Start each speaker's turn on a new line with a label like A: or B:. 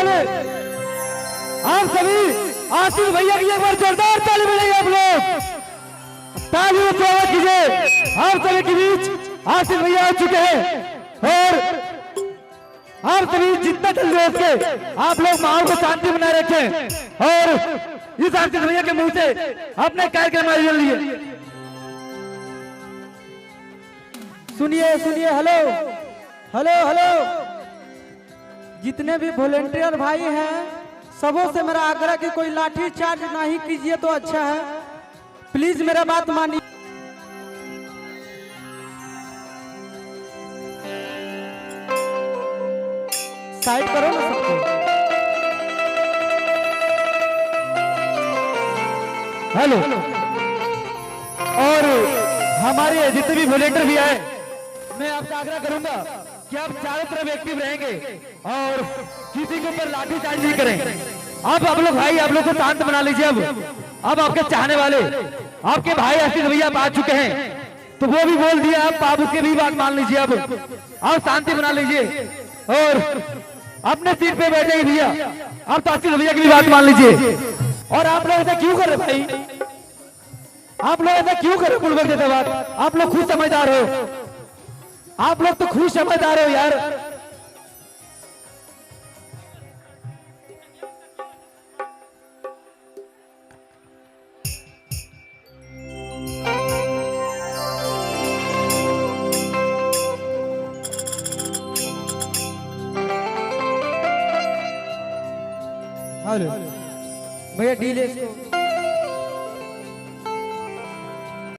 A: वाले आप सभी आशीष भैया की एक बार जोरदार ताली बजाइए। आप लोग ताली में स्वागत कीजिए। आप सभी के बीच आशीष भैया आ चुके हैं और आप सभी जितना जल्दी हो सके आप लोग माहौल को शांति बनाए रखें और इस आशीष भैया के मुंह से अपने कार्यक्रम आयोजन लिए।
B: सुनिए सुनिए, हेलो हेलो हेलो, जितने भी वॉलेंटियर भाई हैं सबों से मेरा आग्रह कि कोई लाठी चार्ज नहीं कीजिए तो अच्छा है, प्लीज मेरा बात मानिए। साइड करो ना सबको।
A: हेलो, और हमारे जितने भी वॉलेंटियर भी आए, मैं आपसे आग्रह करूंगा कि आप चारों तरफ एक्टिव रहेंगे और किसी के ऊपर लाठी चार्ज नहीं करें। आप लोग भाई आप लोग को शांत बना लीजिए। अब आपके चाहने वाले आपके भाई आशीष भैया आ चुके हैं तो वो भी बोल दिया, आप उसके भी बात मान लीजिए। अब आप शांति बना लीजिए और अपने सीट पे बैठे भैया, आप तो आशीष भैया की भी बात मान लीजिए। और आप लोग ऐसा क्यों कर रहे भाई? आप लोग ऐसा क्यों कर रहे बुलबुल जैसे बात? आप लोग खुद समझदार हो, आप लोग तो खुद समझदार हो यार।
B: हेलो भैया, डीले इसको।